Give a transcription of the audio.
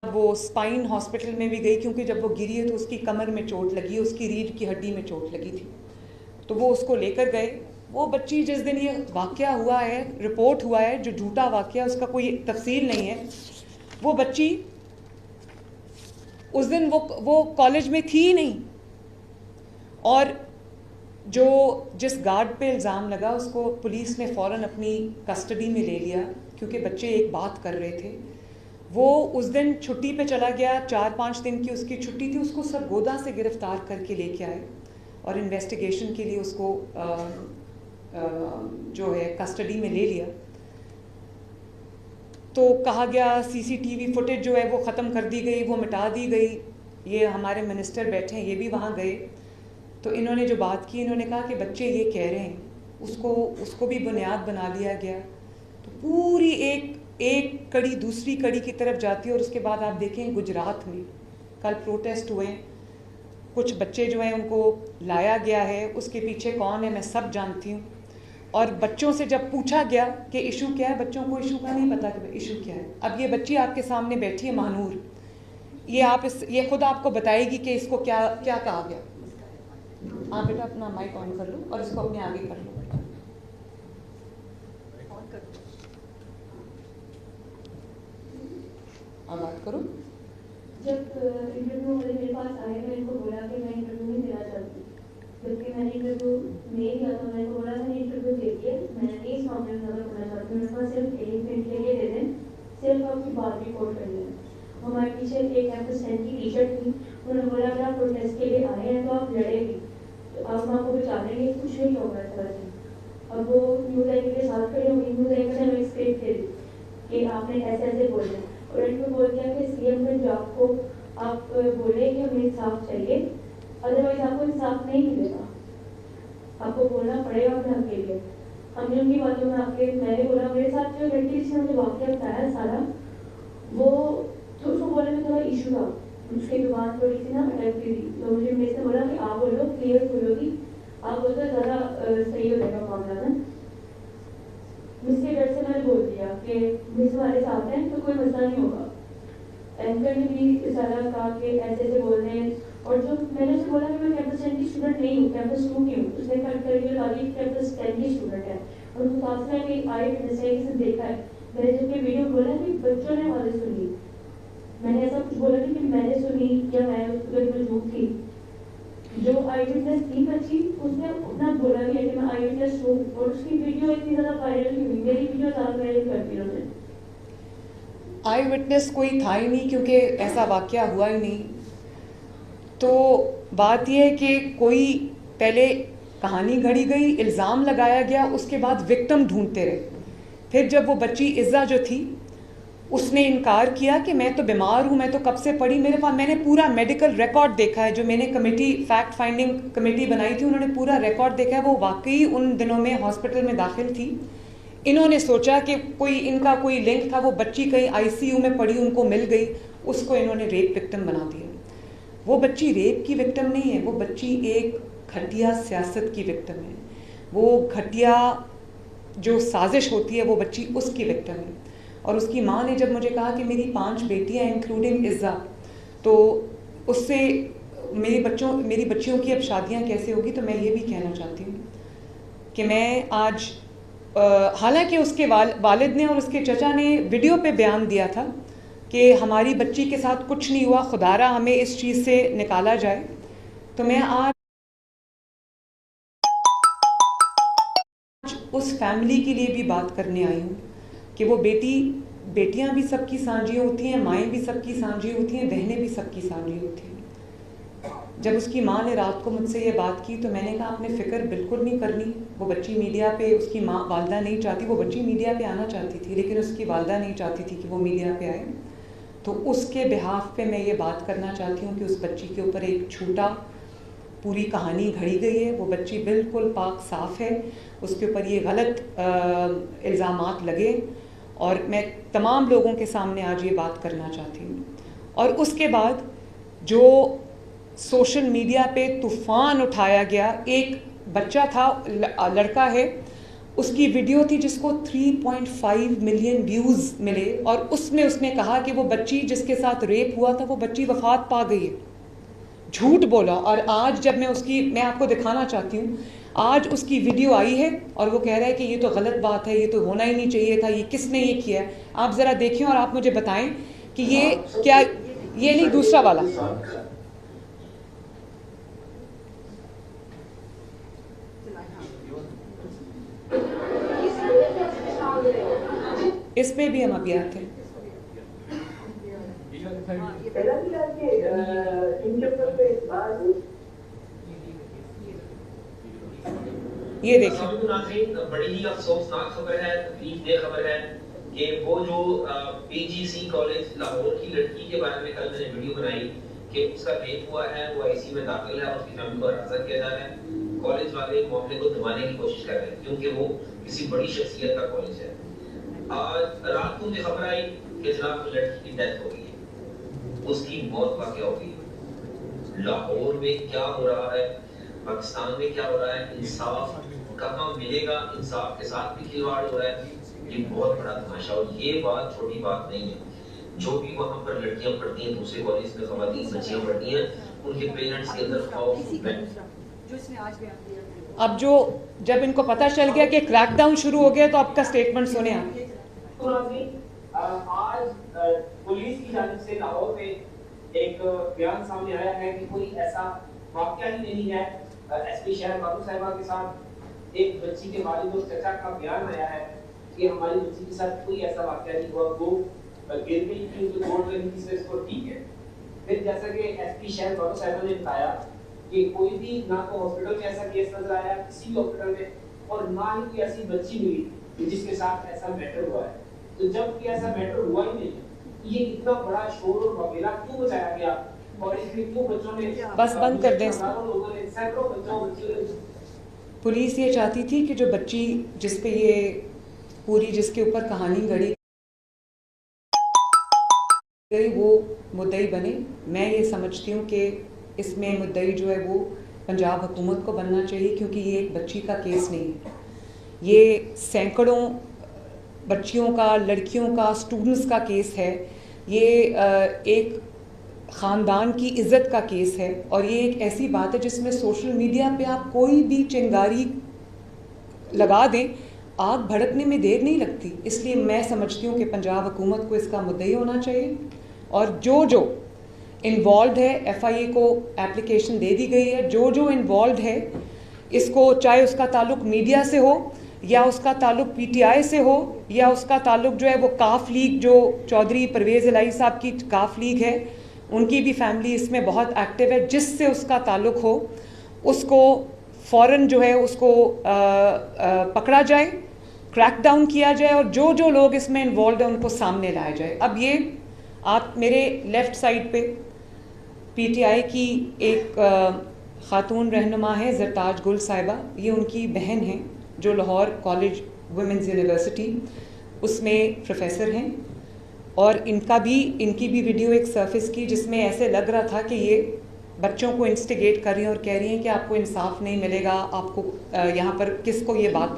वो spine hospital में भी गई क्योंकि जब वो गिरी है तो उसकी कमर में चोट लगी, उसकी रीढ़ की हड्डी में चोट लगी थी। तो वो उसको लेकर गए। वो बच्ची जिस दिन ये वाक़या हुआ है, रिपोर्ट हुआ है, जो झूठा वाक़या, उसका कोई तफसील नहीं है। वो बच्ची उस दिन वो कॉलेज में थी ही नहीं। और जिस गार्ड पे इल्ज़ाम लगा उसको पुलिस ने फ़ौरन अपनी कस्टडी में ले लिया क्योंकि बच्चे एक बात कर रहे थे। वो उस दिन छुट्टी पे चला गया, 4-5 दिन की उसकी छुट्टी थी। उसको सरगोदा से गिरफ़्तार करके लेके आए और इन्वेस्टिगेशन के लिए उसको जो है कस्टडी में ले लिया। तो कहा गया सीसीटीवी फुटेज जो है वो ख़त्म कर दी गई, वो मिटा दी गई। ये हमारे मिनिस्टर बैठे हैं, ये भी वहाँ गए। तो इन्होंने जो बात की, इन्होंने कहा कि बच्चे ये कह रहे हैं, उसको भी बुनियाद बना लिया गया। तो पूरी एक कड़ी दूसरी कड़ी की तरफ जाती है। और उसके बाद आप देखें गुजरात में कल प्रोटेस्ट हुए, कुछ बच्चे जो हैं उनको लाया गया है, उसके पीछे कौन है मैं सब जानती हूँ। और बच्चों से जब पूछा गया कि इशू क्या है, बच्चों को इशू का नहीं पता कि इशू क्या है। अब ये बच्ची आपके सामने बैठी है महानूर, ये खुद आपको बताएगी कि इसको क्या क्या कहा गया। आप बेटा अपना माइक ऑन कर लो और इसको अपने आगे कर लो। अब बात करो। जब इंटरव्यू वाले मेरे पास आए, मैं इनको बोला कि मैं इंटरव्यू नहीं देना चाहती, जबकि मैंने इंटरव्यू नहीं दिया। तो मैंने बोला मैंने इंटरव्यू दे दिया, मैंने नहीं इस मामले में ज़्यादा पढ़ना चाहती हूँ, मेरे पास सिर्फ 1 मिनट के लिए दे दें, सिर्फ आपकी बात रिकॉर्ड कर लें। हमारे पीछे एक एफएसएन की टी शर्ट थी, उन्होंने बोला अगर आप प्रोटेस्ट के लिए आए हैं तो आप लड़ेगी, तो आप माँ को बचा लेंगे, कुछ नहीं होगा इस तरह से। अब वो न्यूज़ एंकर के साथ खड़े होंगे, न्यूज़ एंकर ने हमें स्क्रिप्ट दे दी कि आपने ऐसे ऐसे बोलना, और इनको बोल दिया कि सीएम पंजाब को आप बोले कि हमें इंसाफ चाहिए, अदरवाइज आपको इंसाफ नहीं मिलेगा, आपको बोलना पड़ेगा अपने के लिए। हमने उनकी बातों में मैंने बोला मेरे साथ जो लड़की जिसने मुझे वाक़या बताया सारा, वो तो उसको बोलने में थोड़ा इशू था, उसकी जुबान थोड़ी सी ना अटकती थी। तो मुझे मेरे से बोला कि आप बोलो, क्लियर बोलोगी, आप बोलते ज़्यादा सही हो जाएगा मामला ना। मिसके डर से मैंने बोल दिया कि मिस हमारे साथ हैं तो कोई मसला नहीं होगा। एंकर ने भी सारा कहा कि ऐसे ऐसे बोल रहे हैं, और जो मैंने उसे बोला कि मैं कैंपस 10 की स्टूडेंट नहीं हूँ, कैंपस 2 की हूँ, उसने कट करके बता दी कैंपस 10 की स्टूडेंट है। और उनको तासरा भी आए विटनेस है, किसी देखा है। मैंने जबकि वीडियो बोला कि बच्चों ने आवाज़ें सुनी, मैंने ऐसा कुछ बोला नहीं कि मैंने सुनी या मैं उसको मौजूद थी। जो आई विटनेस थी बच्ची, उसने अपना बोला भी है कि मैं आई विटनेस हूँ, और उसकी वीडियो इतनी ज़्यादा वायरल हुई, मेरी वीडियो ज़्यादा वायरल कर दी उन्होंने। आई विटनेस कोई था ही नहीं क्योंकि ऐसा वाक़या हुआ ही नहीं। तो बात यह है कि कोई पहले कहानी घड़ी गई, इल्ज़ाम लगाया गया, उसके बाद विक्टिम ढूंढते रहे। फिर जब वो बच्ची इज़्ज़ा जो थी उसने इनकार किया कि मैं तो बीमार हूँ, मैं तो कब से पड़ी, मेरे पास मैंने पूरा मेडिकल रिकॉर्ड देखा है। जो मैंने कमेटी फैक्ट फाइंडिंग कमेटी बनाई थी, उन्होंने पूरा रिकॉर्ड देखा है। वो वाकई उन दिनों में हॉस्पिटल में दाखिल थी। इन्होंने सोचा कि इनका कोई लिंक था, वो बच्ची कहीं आईसीयू में पड़ी, उनको मिल गई, उसको इन्होंने रेप विक्टिम बना दिया। वो बच्ची रेप की विक्टिम नहीं है, वो बच्ची एक घटिया सियासत की विक्टिम है। वो घटिया जो साजिश होती है वो बच्ची उसकी विक्टिम है। और उसकी माँ ने जब मुझे कहा कि मेरी 5 बेटियां इंक्लूडिंग इज़्ज़ा, तो उससे मेरी बच्चियों की अब शादियां कैसे होगी। तो मैं ये भी कहना चाहती हूँ कि मैं आज हालांकि उसके वालिद ने और उसके चचा ने वीडियो पे बयान दिया था कि हमारी बच्ची के साथ कुछ नहीं हुआ, खुदारा हमें इस चीज़ से निकाला जाए। तो मैं आज उस फैमिली के लिए भी बात करने आई हूँ कि वो बेटियां भी सबकी सांझी होती हैं, माएँ भी सबकी सांझी होती हैं, बहनें भी सबकी सांझी होती हैं। जब उसकी माँ ने रात को मुझसे ये बात की तो मैंने कहा आपने फ़िक्र बिल्कुल नहीं करनी। वो बच्ची मीडिया पे, उसकी माँ वालदा नहीं चाहती, वो बच्ची मीडिया पे आना चाहती थी, लेकिन उसकी वालदा नहीं चाहती थी कि वो मीडिया पे आए। तो उसके बिहाफ पे मैं ये बात करना चाहती हूँ कि उस बच्ची के ऊपर एक झूठा पूरी कहानी घड़ी गई है। वो बच्ची बिल्कुल पाक साफ़ है, उसके ऊपर ये गलत इल्ज़ामात लगे, और मैं तमाम लोगों के सामने आज ये बात करना चाहती हूँ। और उसके बाद जो सोशल मीडिया पे तूफ़ान उठाया गया, एक बच्चा था, लड़का है, उसकी वीडियो थी जिसको 3.5 मिलियन व्यूज़ मिले, और उसमें उसने कहा कि वो बच्ची जिसके साथ रेप हुआ था वो बच्ची वफात पा गई है। झूठ बोला। और आज जब मैं आपको दिखाना चाहती हूँ, आज उसकी वीडियो आई है और वो कह रहा है कि ये तो गलत बात है, ये तो होना ही नहीं चाहिए था, ये किसने ये किया है। आप ज़रा देखें और आप मुझे बताएं कि ये क्या, ये नहीं, दूसरा वाला, इस पे भी हम अभी आते हैं। ये देखिए, बड़ी ही अफसोसनाक खबर है, तकलीफदेह खबर है कि वो जो पीजीसी कॉलेज लाहौर की लड़की के बारे में कल मैंने वीडियो बनाई कि उसका रेप हुआ है, वो आईसीयू में दाखिल है, उसकी फैमिली को हिरासत किया जा रहा है। कॉलेज वाले मामले को दबाने की कोशिश कर रहे हैं क्योंकि वो किसी बड़ी शख्सियत का कॉलेज है। आज रात को मुझे खबर आई कि जनाब उस लड़की की डेथ हो गई है, उसकी मौत वाक़या हो गई है। लाहौर में क्या हो रहा है, पाकिस्तान में क्या हो रहा है, इंसाफ कहाँ मिलेगा, इंसाफ के साथ भी खिलवाड़ हो रहा है, ये बहुत बड़ा तमाशा। और ये बात छोटी बात नहीं है। जो भी वहाँ पर लड़कियां पढ़ती हैं, दूसरे कॉलेज में खवातीन बच्चियां पढ़ती हैं, उनके पेरेंट्स के अंदर खौफ। अब जब इनको पता चल गया कि क्रैकडाउन शुरू हो गया, तो आपका स्टेटमेंट सुने आप। आज पुलिस की जानिब से लाहौर में एक बयान सामने आया है कि कोई ऐसा वाकया ही नहीं है। एसपी शहर बाबू साहिबा के साथ एक बच्ची के वालिद और चचा का बयान आया है कि हमारी बच्ची के साथ कोई ऐसा वाकया नहीं हुआ, वो गिर गई थी, जो दौड़ रही थी, इसको ठीक है। फिर जैसा कि एसपी शहर बाबू साहिबा ने बताया कि कोई भी ना तो हॉस्पिटल में ऐसा केस नजर आया किसी भी हॉस्पिटल में, और ना ही कोई ऐसी बच्ची मिली जिसके साथ ऐसा मैटर हुआ है। तो जब कि ऐसा मैटर हुआ ही नहीं, ये इतना बड़ा शोर और वगैरह क्यों मचाया गया, और इसमें क्यों बच्चों ने, बस बंद कर दें। लोगों ने, सैकड़ों बच्चों, पुलिस ये चाहती थी कि जो बच्ची जिस पे ये पूरी, जिसके ऊपर कहानी गढ़ी गई, वो मुद्दई बने। मैं ये समझती हूँ कि इसमें मुद्दई जो है वो पंजाब हुकूमत को बनना चाहिए, क्योंकि ये एक बच्ची का केस नहीं है, ये सैकड़ों बच्चियों का, लड़कियों का, स्टूडेंट्स का केस है। ये एक ख़ानदान की इज़्ज़त का केस है, और ये एक ऐसी बात है जिसमें सोशल मीडिया पे आप कोई भी चिंगारी लगा दें, आग भड़कने में देर नहीं लगती। इसलिए मैं समझती हूँ कि पंजाब हुकूमत को इसका मुद्दई होना चाहिए, और जो इन्वॉल्व है, एफआईए को एप्लीकेशन दे दी गई है, जो इन्वॉल्व है, इसको, चाहे उसका ताल्लुक मीडिया से हो, या उसका ताल्लुक पीटीआई से हो, या उसका ताल्लुक जो है वो काफ लीग, जो चौधरी परवेज़ इलाही साहब की काफ लीग है, उनकी भी फैमिली इसमें बहुत एक्टिव है, जिससे उसका ताल्लुक हो, उसको फ़ौरन जो है उसको पकड़ा जाए, क्रैकडाउन किया जाए, और जो लोग इसमें इन्वॉल्व है उनको सामने लाया जाए। अब ये आप मेरे लेफ़्ट साइड पे पीटीआई की एक ख़ातून रहनुमा है, ज़रताज गुल साहिबा, ये उनकी बहन हैं जो लाहौर कॉलेज वुमेंस यूनिवर्सिटी उसमें प्रोफेसर हैं, और इनकी भी वीडियो एक सर्फिस की जिसमें ऐसे लग रहा था कि ये बच्चों को इंस्टिगेट कर रही हैं और कह रही हैं कि आपको इंसाफ नहीं मिलेगा, आपको यहाँ पर किसको ये बात